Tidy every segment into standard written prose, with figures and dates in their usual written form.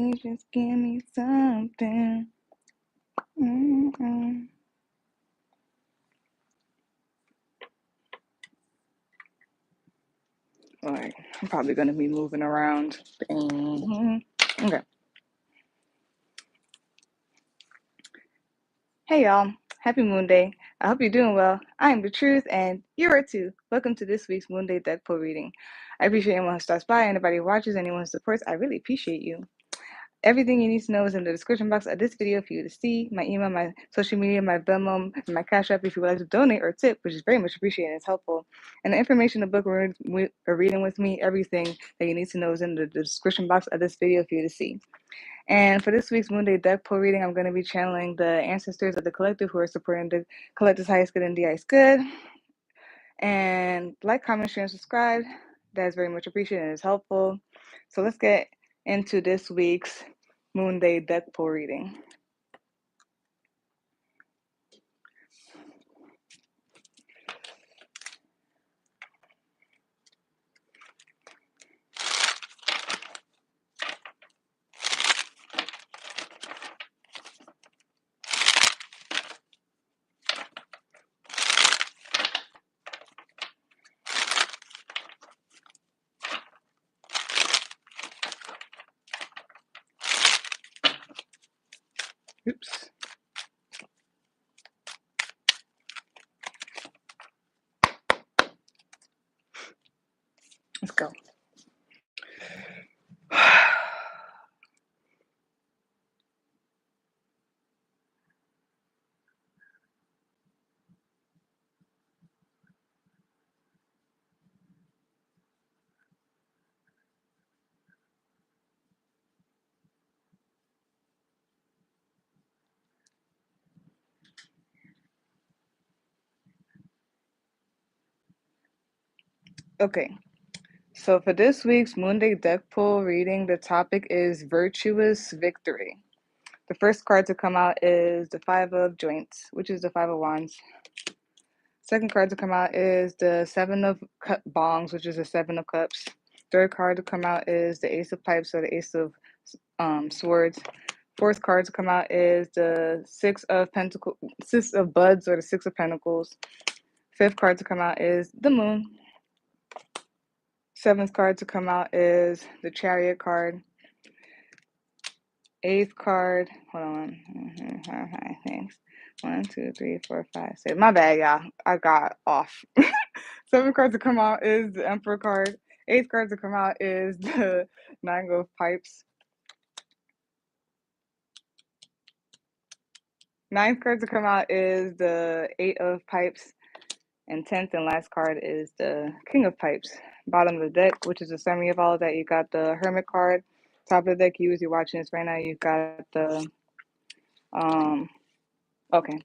You just give me something. Mm-hmm. All right, I'm probably gonna be moving around. Okay. Hey y'all, happy Moon Day. I hope you're doing well. I am Virtuous and you are too. Welcome to this week's Moon Day deck pull reading. I appreciate anyone who stops by, anybody who watches, anyone who supports. I really appreciate you. Everything you need to know is in the description box of this video for you to see. My email, my social media, my Venmo, and my Cashapp if you would like to donate or tip, which is very much appreciated and it's helpful. And the information, the book we're reading with me, everything that you need to know is in the description box of this video for you to see. And for this week's Moon Day deck pull reading, I'm going to be channeling the ancestors of the collective who are supporting the collective's highest good and the highest good. And like, comment, share, and subscribe. That is very much appreciated and is helpful. So let's get into this week's Moon Day deck pull reading. Oops. Let's go. Okay. So for this week's Moon Day deck pull reading, the topic is Virtuous Victory. The first card to come out is the Five of Joints, which is the Five of Wands. Second card to come out is the Seven of Bongs, which is the Seven of Cups. Third card to come out is the Ace of Pipes, or the Ace of Swords. Fourth card to come out is the Six of Buds, or the Six of Pentacles. Fifth card to come out is the Moon. Seventh card to come out is the Chariot card. Eighth card, hold on. Thanks. 1, 2, 3, 4, 5, 6. My bad, y'all. I got off. Seventh card to come out is the Emperor card. Eighth card to come out is the Nine of Pipes. Ninth card to come out is the Eight of Pipes. And 10th and last card is the King of Pipes. Bottom of the deck, which is a summary of all of that, you got the Hermit card. Top of the deck, you as you're watching this right now, you've got the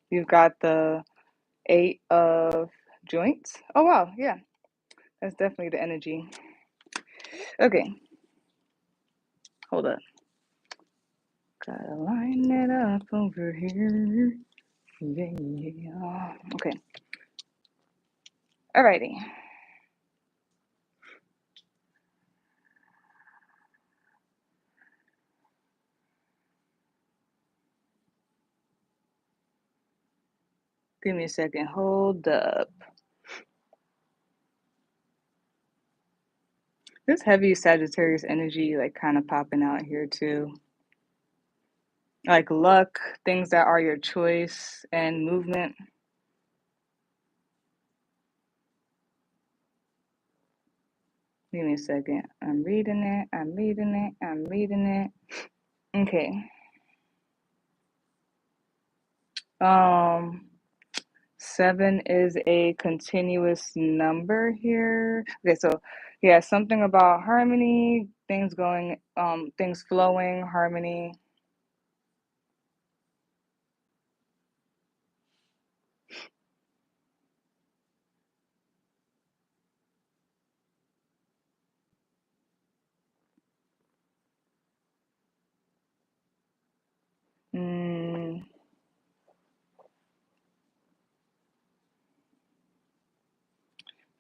you've got the Eight of Joints. Oh wow, yeah. That's definitely the energy. Okay. Hold up. Gotta line it up over here. Yeah. Okay. Alrighty. Give me a second. Hold up. This heavy Sagittarius energy, like, kind of popping out here too. Like luck, things that are your choice, and movement. Give me a second. I'm reading it. I'm reading it. I'm reading it. Okay. 7 is a continuous number here. Okay, so yeah, something about harmony, things going, things flowing, harmony.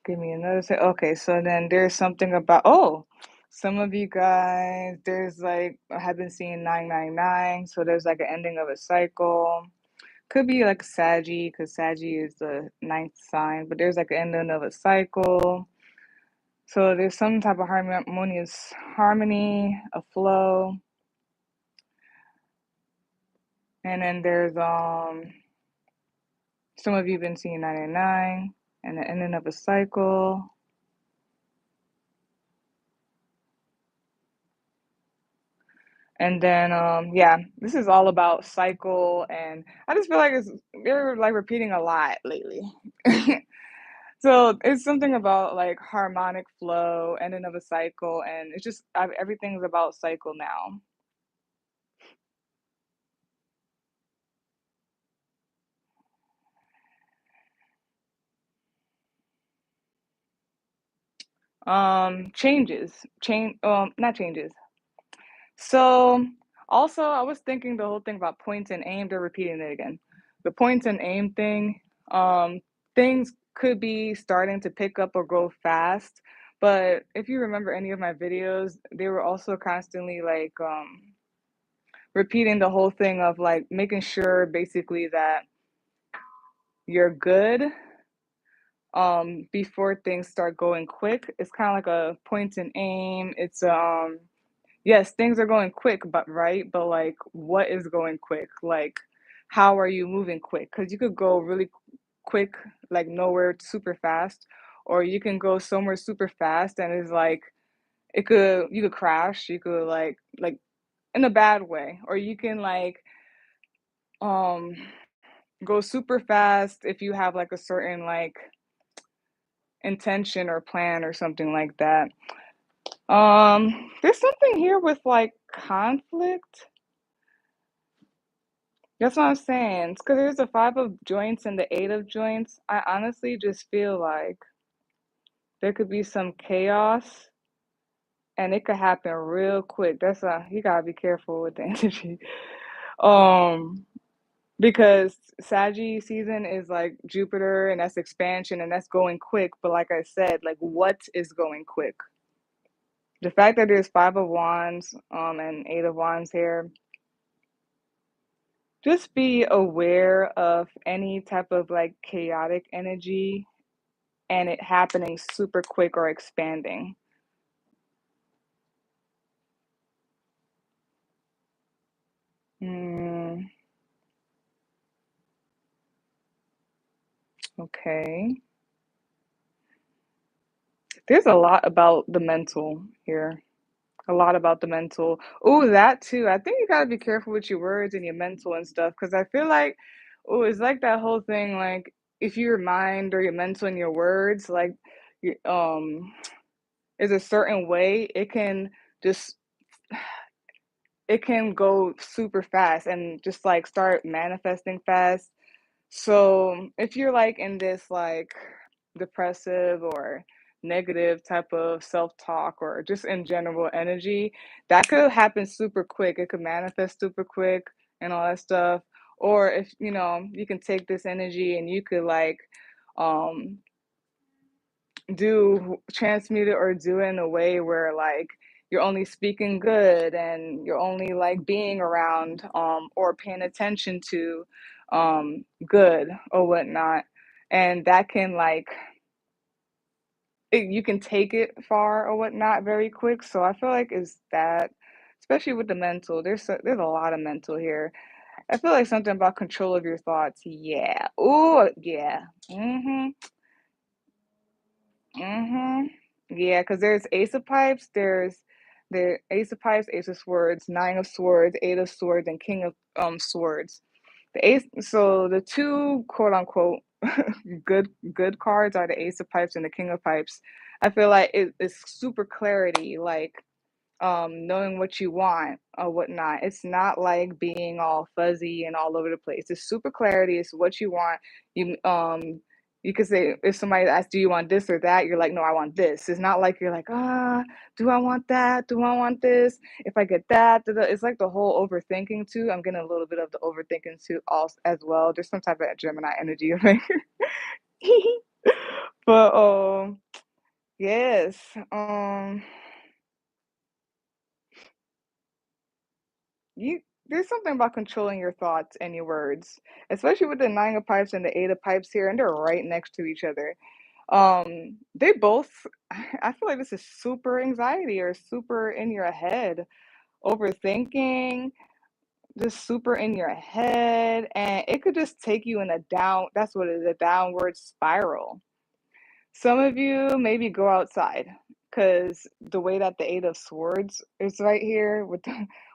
Give me another. Okay, so then there's something about, Some of you guys, there's like, I have been seeing 999, so there's like an ending of a cycle. Could be like Saggy, because Saggy is the ninth sign, but there's like an ending of a cycle. So there's some type of harmonious harmony, a flow, and then there's some of you been seeing 999 and the ending of a cycle. And then yeah, this is all about cycle, and I just feel like they're like repeating a lot lately. So it's something about like harmonic flow, ending of a cycle, and it's just everything's about cycle now. Changes, change, not changes. So also, I was thinking the whole thing about points and aim. They're repeating it again. The points and aim thing. Things could be starting to pick up or go fast, but if you remember any of my videos, they were also constantly like repeating the whole thing of like making sure basically that you're good before things start going quick. It's kind of like a point and aim. It's yes, things are going quick, but right, but like what is going quick? Like how are you moving quick? Because you could go really quick, like nowhere super fast, or you can go somewhere super fast and it's like you could crash, you could like in a bad way, or you can like um go super fast if you have like a certain like intention or plan or something like that. There's something here with like conflict. That's what I'm saying. It's because there's a five of joints and the eight of joints. I honestly just feel like there could be some chaos and it could happen real quick. You gotta be careful with the energy. Um, because Saggy season is like Jupiter and that's expansion and that's going quick. But like I said, like what is going quick? The fact that there's five of wands, and eight of wands here, just be aware of any type of like chaotic energy and it happening super quick or expanding. Mm, okay. There's a lot about the mental here. A lot about the mental. Oh, that too. I think you gotta be careful with your words and your mental and stuff because I feel like, oh, it's like that whole thing. Like if your mind or your mental and your words, like, you, is a certain way, just it can go super fast and just like start manifesting fast. So if you're like in this like depressive or negative type of self-talk or just in general energy, that could happen super quick. It could manifest super quick and all that stuff. Or if you can take this energy and you could like um do transmute it or do it in a way where like you're only speaking good and you're only like being around or paying attention to good or whatnot, and that can like you can take it far or whatnot very quick. So I feel like is that especially with the mental, there's a lot of mental here. I feel like something about control of your thoughts. Yeah. Oh yeah. Mhm. Yeah, because there's Ace of Pipes, there's the Ace of Pipes, Ace of Swords, Nine of Swords, Eight of Swords, and King of Swords. So the two quote unquote good cards are the Ace of Pipes and the King of Pipes. I feel like it's super clarity, like knowing what you want or whatnot. It's not like being all fuzzy and all over the place. It's super clarity. It's what you want. You could say if somebody asks, "Do you want this or that?" You're like, "No, I want this." It's not like you're like, do I want that? Do I want this? If I get that, it's like the whole overthinking too. I'm getting a little bit of the overthinking too, also as well. There's some type of Gemini energy, I but yes, you there's something about controlling your thoughts and your words, especially with the nine of pipes and the eight of pipes here, and they're right next to each other. They both, I feel like this is super anxiety or super in your head, overthinking, just super in your head, and it could just take you in a down, that's what it is, a downward spiral. Some of you maybe go outside because the way that the Eight of Swords is right here with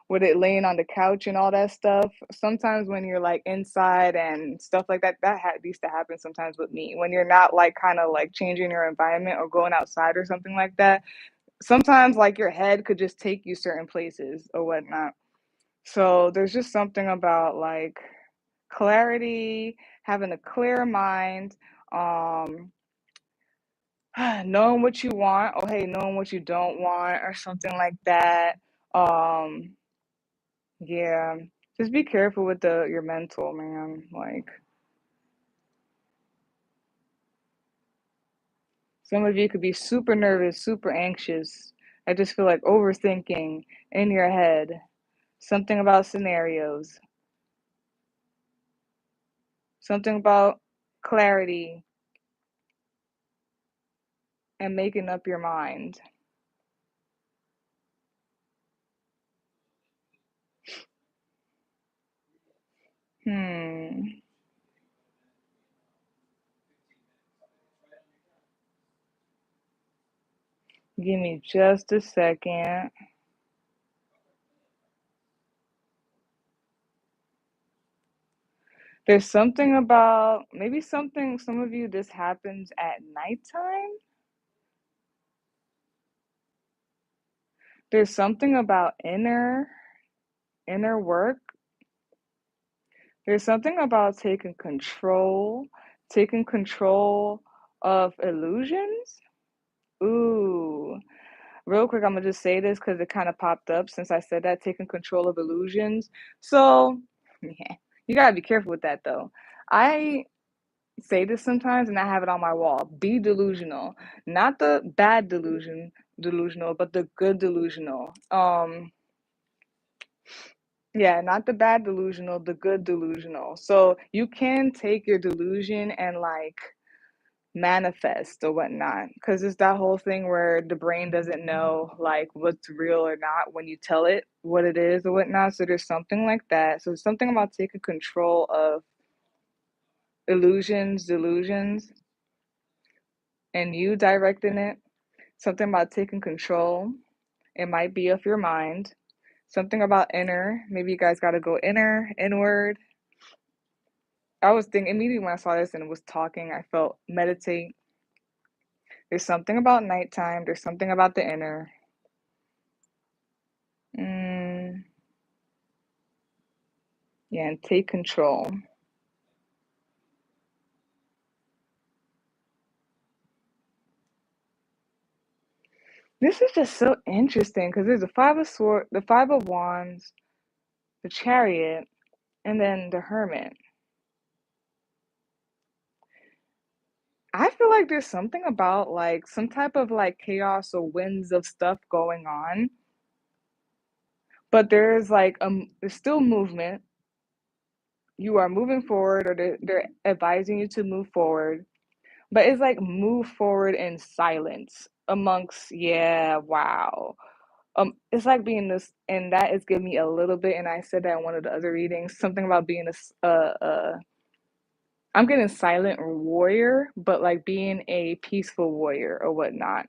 with it laying on the couch and all that stuff. Sometimes when you're like inside and stuff like that, used to happen sometimes with me. When you're not like kind of like changing your environment or going outside or something like that, sometimes like your head could just take you certain places or whatnot. So there's just something about like clarity, having a clear mind. Um, knowing what you want, or hey, knowing what you don't want, or something like that. Um, yeah, just be careful with the your mental, man. Like some of you could be super nervous, super anxious. I just feel like overthinking in your head, something about scenarios, something about clarity and making up your mind. Hmm. Give me just a second. There's something about maybe something, some of you, this happens at nighttime. There's something about inner work. There's something about taking control of illusions. Ooh. Real quick, I'm gonna just say this because it kind of popped up since I said that, taking control of illusions. So, yeah, you gotta be careful with that though. I say this sometimes and I have it on my wall. Be delusional. Not the bad delusional, but the good delusional. Yeah, not the bad delusional, the good delusional. So you can take your delusion and like manifest or whatnot. Because it's that whole thing where the brain doesn't know like what's real or not when you tell it what it is or whatnot. So there's something like that. So there's something about taking control of delusions, and you directing it. Something about taking control. It might be of your mind. Something about inner. Maybe you guys got to go inward. I was thinking immediately when I saw this and was talking, I felt meditate. There's something about nighttime. There's something about the inner. Mm, yeah, and take control. This is just so interesting because there's the five of swords, the five of wands, the chariot, and then the hermit. I feel like there's something about like some type of like chaos or winds of stuff going on, but there's like there's still movement. You are moving forward, or they're advising you to move forward, but it's like move forward in silence amongst, yeah, wow. It's like being this, and that is giving me a little bit, and I said that in one of the other readings, something about being I'm getting silent warrior, but like being a peaceful warrior or whatnot.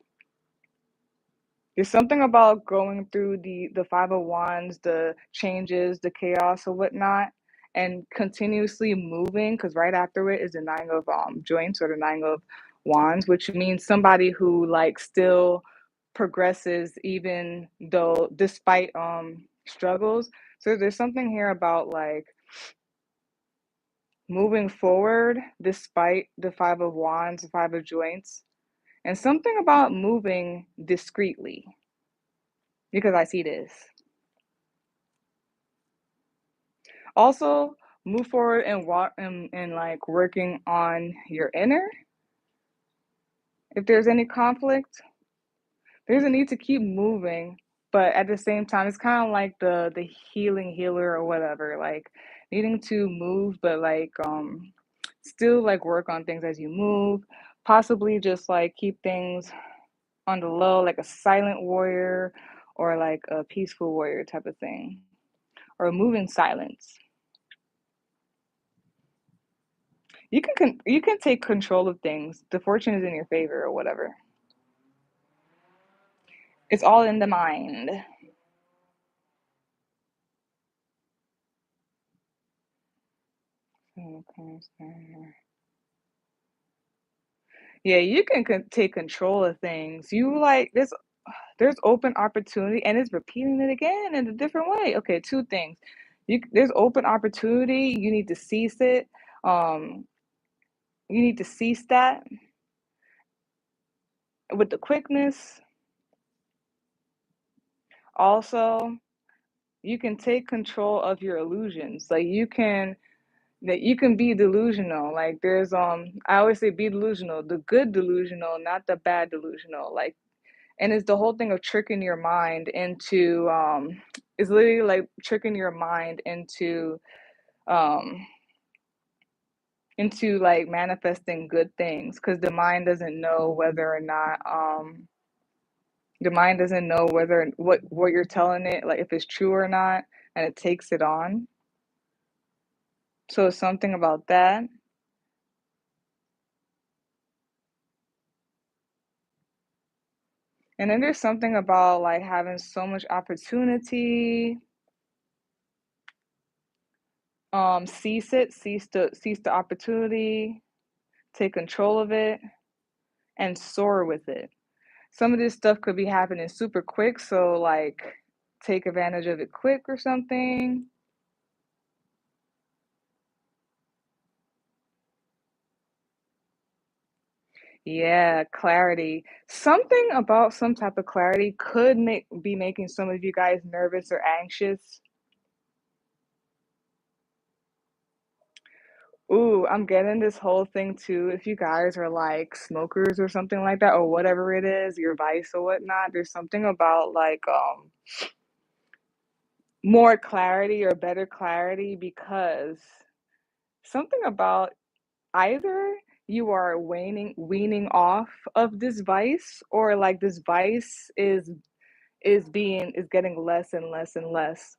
There's something about going through the five of wands, the changes, the chaos or whatnot, and continuously moving. Because right after it is the nine of joints or the nine of wands, which means somebody who like still progresses even though despite struggles. So there's something here about like moving forward despite the five of wands, the five of joints, and something about moving discreetly because I see this. Also, move forward and walk and like working on your inner. If there's any conflict, there's a need to keep moving but at the same time, it's kind of like the healing healer or whatever, like needing to move, but like still like work on things as you move. Possibly just like keep things on the low, like a silent warrior or like a peaceful warrior type of thing, or move in silence. You can take control of things. The fortune is in your favor or whatever. It's all in the mind. Yeah, you can take control of things. You like there's open opportunity, and it's repeating it again in a different way. Okay, two things. There's open opportunity. You need to seize it. Um, you need to seize that with the quickness. Also, you can take control of your illusions. Like you can be delusional. Like there's I always say be delusional, the good delusional, not the bad delusional. Like, and it's the whole thing of tricking your mind into it's literally like tricking your mind um into like manifesting good things, because the mind doesn't know whether or not the mind doesn't know whether what you're telling it, like if it's true or not, and it takes it on. So it's something about that. And then there's something about like having so much opportunity. Seize the opportunity, take control of it, and soar with it. Some of this stuff could be happening super quick, so like take advantage of it quick or something. Yeah, clarity. Something about some type of clarity could be making some of you guys nervous or anxious. Ooh, I'm getting this whole thing too. If you guys are like smokers or something like that, or whatever it is, your vice or whatnot, there's something about like more clarity or better clarity, because something about either you are weaning off of this vice, or like this vice is getting less and less and less.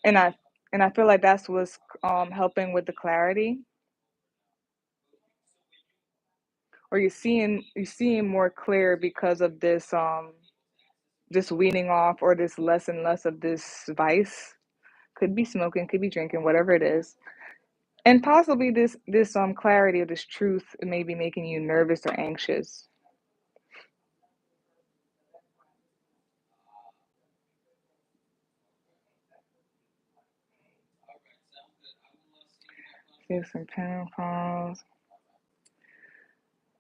And I feel like that's what's helping with the clarity, or you're seeing more clear because of this weaning off, or this less and less of this vice. Could be smoking, could be drinking, whatever it is. And possibly this clarity or this truth may be making you nervous or anxious. Here's some Pentacles.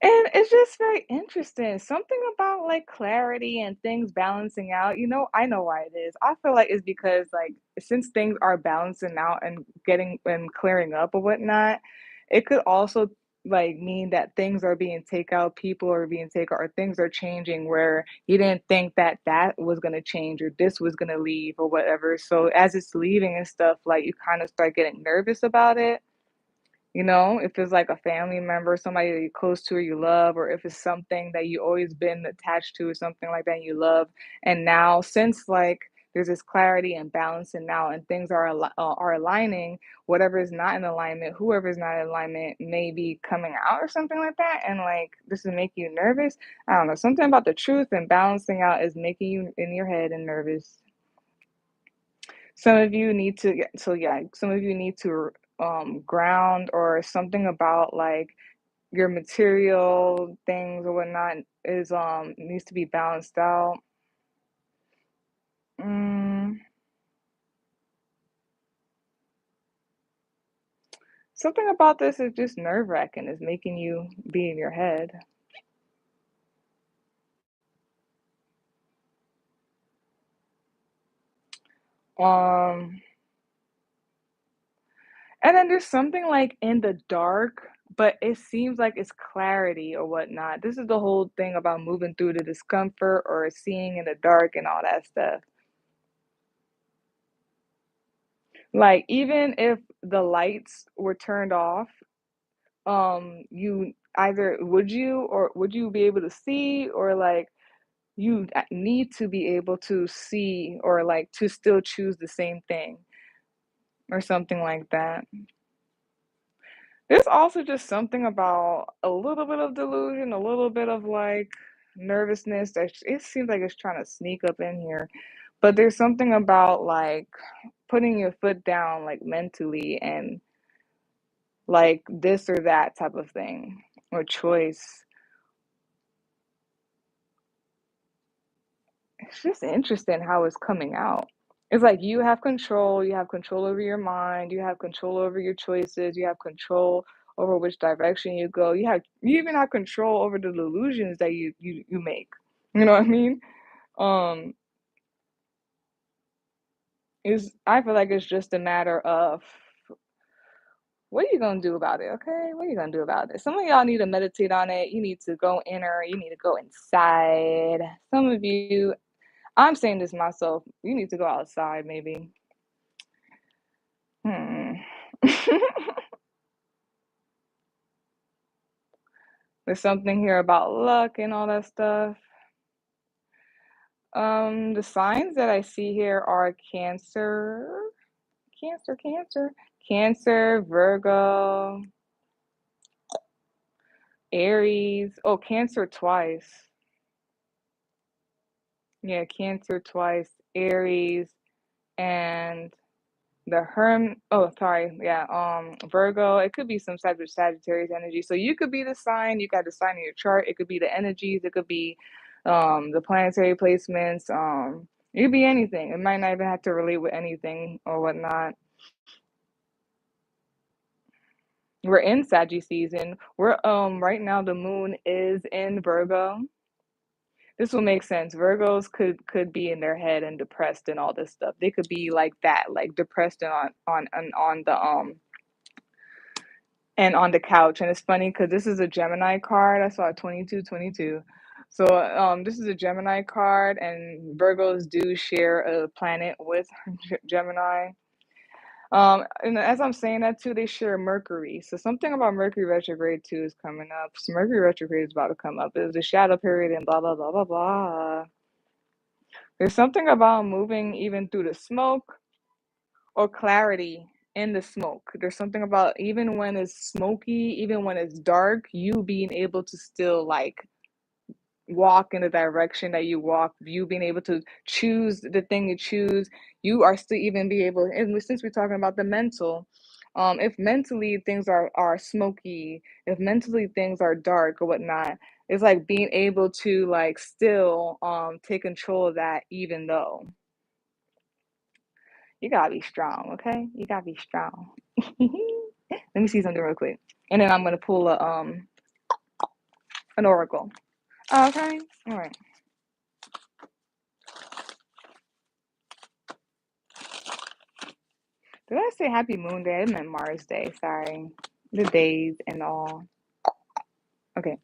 And it's just very interesting. Something about like clarity and things balancing out. I know why it is. I feel like it's because like since things are balancing out and getting and clearing up or whatnot, it could also like mean that things are being take out, people are being take out, or things are changing where you didn't think that that was gonna change or this was gonna leave or whatever. So as it's leaving and stuff, like you kind of start getting nervous about it. If it's like a family member, somebody that you're close to or you love, or if it's something that you always been attached to or something like that and you love. And now, since like there's this clarity and balancing now, and things are aligning, whatever is not in alignment, whoever is not in alignment may be coming out or something like that. And like this is making you nervous. I don't know. Something about the truth and balancing out is making you in your head and nervous. Some of you need to get so yeah, some of you need to ground, or something about like your material things or whatnot is needs to be balanced out. Mm, something about this is just nerve-wracking, is making you be in your head. Um and then there's something like in the dark, but it seems like it's clarity or whatnot. This is the whole thing about moving through the discomfort or seeing in the dark and all that stuff. Like, even if the lights were turned off, you either would you be able to see, or like you need to be able to see, or like to still choose the same thing or something like that. There's also just something about a little bit of delusion, a little bit of like nervousness that it seems like it's trying to sneak up in here. But there's something about like putting your foot down, like mentally, and like this or that type of thing or choice. It's just interesting how it's coming out. It's like you have control over your mind, you have control over your choices, you have control over which direction you go. You even have control over the delusions that you make. You know what I mean? Um, is I feel like it's just a matter of what are you gonna do about it, okay? What are you gonna do about it? Some of y'all need to meditate on it. You need to go inner, you need to go inside. Some of you, I'm saying this myself, you need to go outside maybe. Hmm. There's something here about luck and all that stuff. The signs that I see here are Cancer, Virgo, Aries. Oh, Cancer twice. Yeah, Cancer twice, Aries, and Virgo. It could be some type of Sagittarius energy. So you could be the sign, you got the sign in your chart. It could be the energies, it could be the planetary placements. It could be anything. It might not even have to relate with anything or whatnot. We're in Saggy season. We're right now the moon is in Virgo. This will make sense. Virgos could be in their head and depressed and all this stuff. They could be like that, like depressed and on the couch. And it's funny because this is a Gemini card. I saw 2222. So this is a Gemini card, and Virgos do share a planet with Gemini. And as I'm saying that too, they share Mercury. So something about Mercury retrograde too is coming up. So Mercury retrograde is about to come up. It was a shadow period and blah blah blah blah blah. There's something about moving even through the smoke or clarity in the smoke. There's something about even when it's smoky, even when it's dark, you being able to still like walk in the direction that you walk, you being able to choose the thing you choose, you are still even be able, and since we're talking about the mental, if mentally things are smoky, if mentally things are dark or whatnot, it's like being able to like still take control of that even though you gotta be strong, okay? You gotta be strong. Let me see something real quick. And then I'm gonna pull a an oracle. Okay. All right. Did I say happy moon day? I meant Mars day, sorry. The days and all. Okay.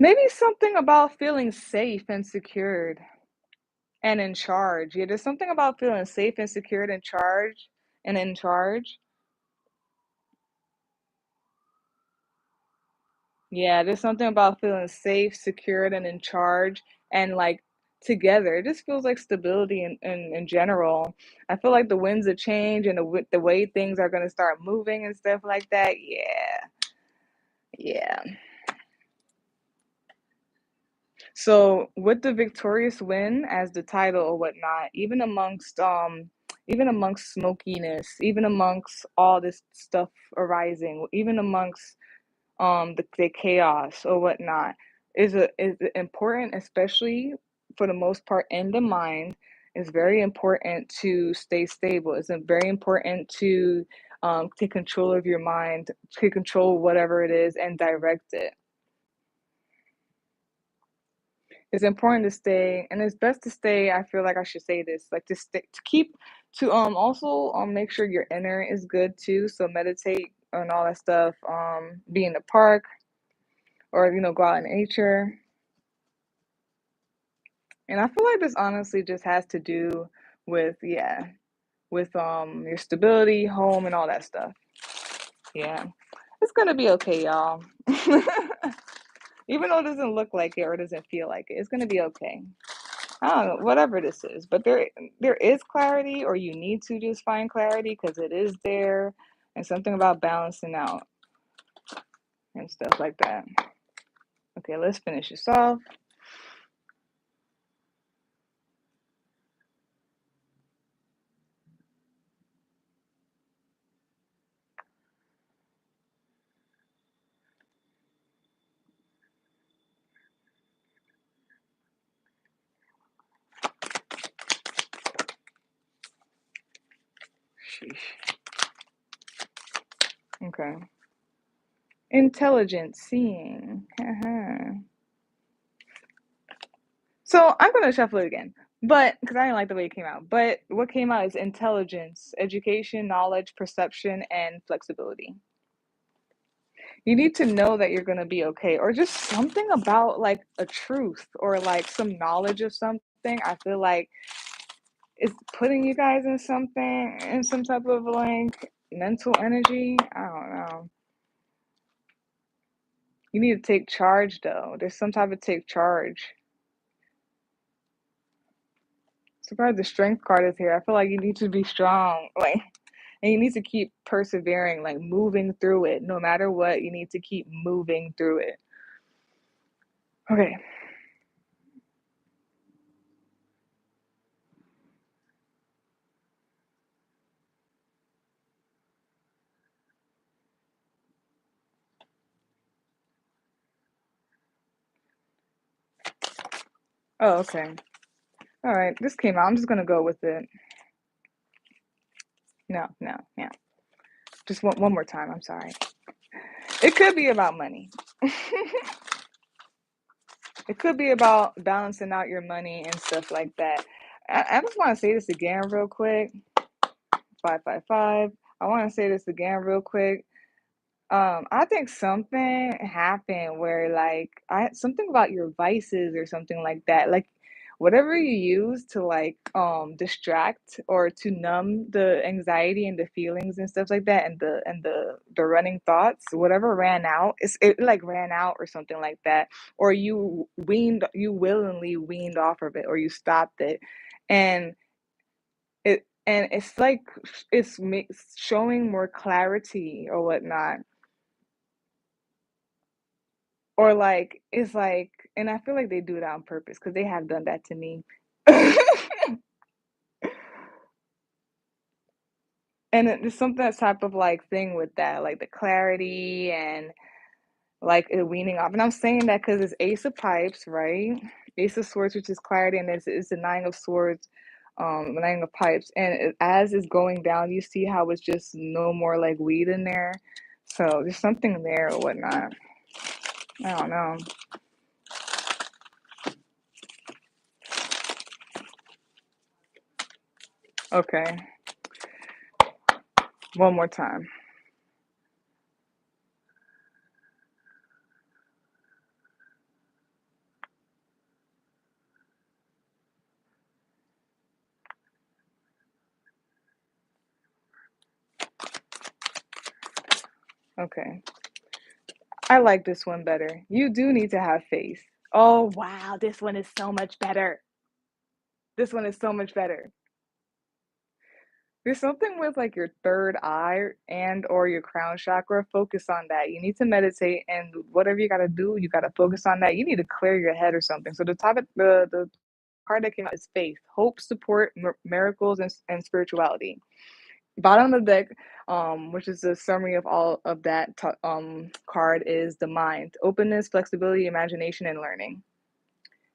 Maybe something about feeling safe and secured and in charge. Yeah, there's something about feeling safe and secured and charged and in charge. Yeah, there's something about feeling safe, secured, and in charge and like together. It just feels like stability in general. I feel like the winds of change and the way things are going to start moving and stuff like that. Yeah, yeah. So with the victorious win as the title or whatnot, even amongst smokiness, even amongst all this stuff arising, even amongst the chaos or whatnot is important, especially for the most part in the mind. It's very important to stay stable. It's very important to take control of your mind, take control of whatever it is, and direct it. It's important to stay, and it's best to stay. I feel like I should say this, like to stay, to keep, to also make sure your inner is good too. So meditate and all that stuff. Be in the park, or go out in nature. And I feel like this honestly just has to do with, yeah, with your stability, home, and all that stuff. Yeah, it's gonna be okay, y'all. Even though it doesn't look like it or doesn't feel like it, it's gonna be okay. I don't know, whatever this is, but there is clarity, or you need to just find clarity because it is there, and something about balancing out and stuff like that. Okay, let's finish this off. Sheesh. Okay. Intelligent seeing. So I'm gonna shuffle it again, but because I didn't like the way it came out. But what came out is intelligence, education, knowledge, perception, and flexibility. You need to know that you're gonna be okay, or just something about like a truth or like some knowledge of something. I feel like it's putting you guys in something, in some type of like mental energy. I don't know. You need to take charge though. There's some type of take charge. Surprised the strength card is here. I feel like you need to be strong. Like, and you need to keep persevering, like moving through it. No matter what, you need to keep moving through it. Okay. Oh, okay. All right. This came out. I'm just gonna go with it. No, no, yeah. Just one more time. I'm sorry. It could be about money. It could be about balancing out your money and stuff like that. I just want to say this again real quick. 555. I want to say this again real quick. I think something happened where like I something about your vices or something like that. Like whatever you use to like distract or to numb the anxiety and the feelings and stuff like that, and the running thoughts, whatever ran out, it like ran out or something like that, or you willingly weaned off of it, or you stopped it. And it's like it's showing more clarity or whatnot, or like it's like, and I feel like they do it on purpose because they have done that to me. And there's something that type of like thing with that, like the clarity and like it weaning off. And I'm saying that because it's Ace of Pipes, right? Ace of Swords, which is clarity, and it's the Nine of Swords, the Nine of Pipes. And as it's going down, you see how it's just no more like weed in there. So there's something there or whatnot. I don't know. Okay, one more time. Okay. I like this one better. You do need to have faith. Oh, wow. This one is so much better. This one is so much better. There's something with like your third eye and or your crown chakra. Focus on that. You need to meditate, and whatever you got to do, you got to focus on that. You need to clear your head or something. So the topic, the card that came out is faith, hope, support, miracles, and spirituality. Bottom of the deck, which is the summary of all of that card, is the mind, openness, flexibility, imagination, and learning.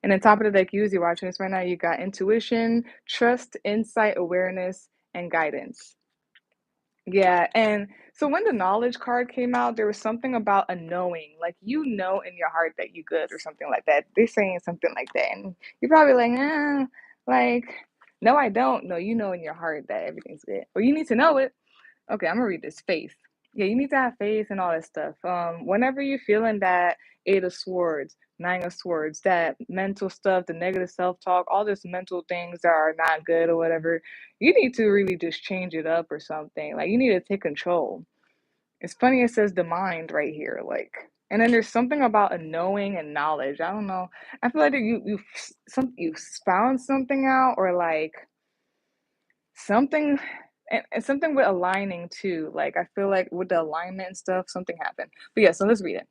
And then top of the deck, you're watching this right now, you got intuition, trust, insight, awareness, and guidance. Yeah, and so when the knowledge card came out, there was something about a knowing, like you know in your heart that you good or something like that. They're saying something like that, and you're probably like, like, no, I don't. No, you know in your heart that everything's good, or you need to know it. Okay, I'm gonna read this. Faith. Yeah, you need to have faith and all that stuff. Whenever you're feeling that Eight of Swords, Nine of Swords, that mental stuff, the negative self-talk, all this mental things that are not good or whatever, you need to really just change it up or something. Like you need to take control. It's funny it says the mind right here, like, and then there's something about a knowing and knowledge. I don't know. I feel like you found something out or like something and something with aligning too. Like I feel like with the alignment and stuff, something happened. But yeah, so let's read it.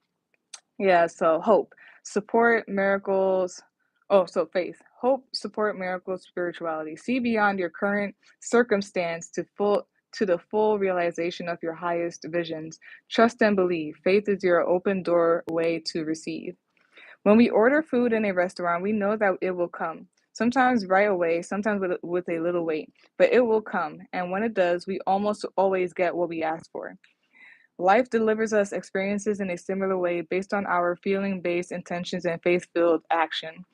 Yeah, so hope, support, miracles. Oh, so faith, hope, support, miracles, spirituality. See beyond your current circumstance to the full realization of your highest visions. Trust and believe. Faith is your open doorway to receive. When we order food in a restaurant, we know that it will come. Sometimes right away, sometimes with a little wait, but it will come. And when it does, we almost always get what we ask for. Life delivers us experiences in a similar way based on our feeling based intentions and faith filled action.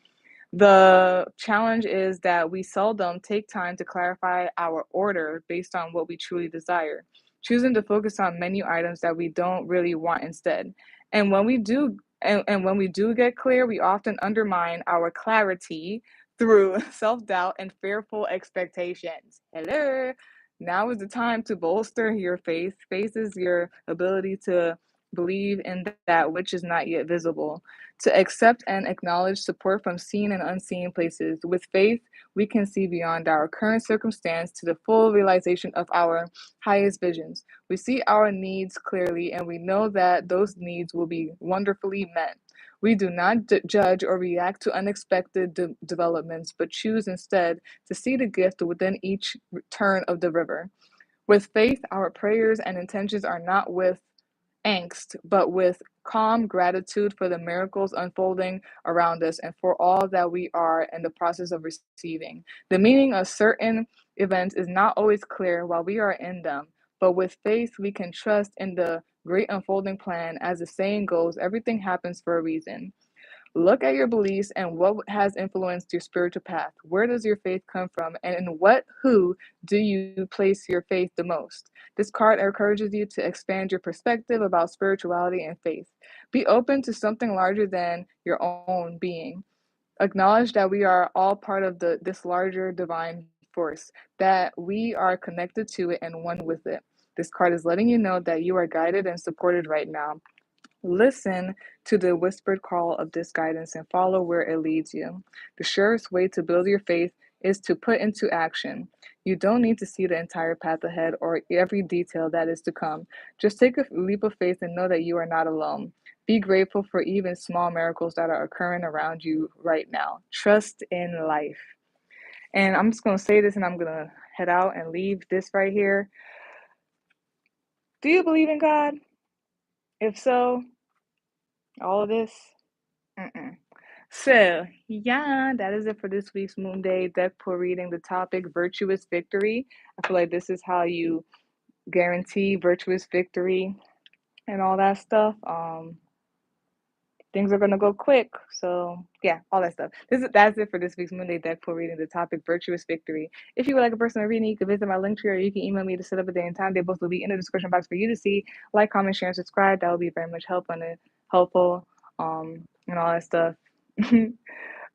The challenge is that we seldom take time to clarify our order based on what we truly desire, choosing to focus on menu items that we don't really want instead. And when we do and when we do get clear, we often undermine our clarity through self-doubt and fearful expectations. Hello. Now is the time to bolster your faith. Faith is your ability to believe in that which is not yet visible, to accept and acknowledge support from seen and unseen places. With faith, we can see beyond our current circumstance to the full realization of our highest visions. We see our needs clearly, and we know that those needs will be wonderfully met. We do not judge or react to unexpected developments, but choose instead to see the gift within each turn of the river. With faith, our prayers and intentions are not with angst, but with calm gratitude for the miracles unfolding around us and for all that we are in the process of receiving. The meaning of certain events is not always clear while we are in them, but with faith, we can trust in the great unfolding plan. As the saying goes, everything happens for a reason. Look at your beliefs and what has influenced your spiritual path. Where does your faith come from? And in who do you place your faith the most? This card encourages you to expand your perspective about spirituality and faith. Be open to something larger than your own being. Acknowledge that we are all part of this larger divine force, that we are connected to it and one with it. This card is letting you know that you are guided and supported right now. Listen to the whispered call of this guidance and follow where it leads you. The surest way to build your faith is to put into action. You don't need to see the entire path ahead or every detail that is to come. Just take a leap of faith and know that you are not alone. Be grateful for even small miracles that are occurring around you right now. Trust in life. And I'm just going to say this and I'm going to head out and leave this right here. Do you believe in God? If so, all of this? Mm-mm. So, yeah, that is it for this week's Moon Day deck pour reading. The topic, virtuous victory. I feel like this is how you guarantee virtuous victory and all that stuff. Things are gonna go quick. So yeah, all that stuff. That's it for this week's Moon Day deck pour reading. The topic, virtuous victory. If you would like a personal reading, you can visit my Linktree or you can email me to set up a day and time. They both will be in the description box for you to see. Like, comment, share, and subscribe. That will be very much helpful. And all that stuff.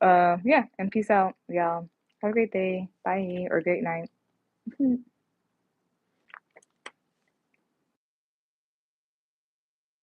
Yeah, and peace out, y'all. Have a great day. Bye, or great night.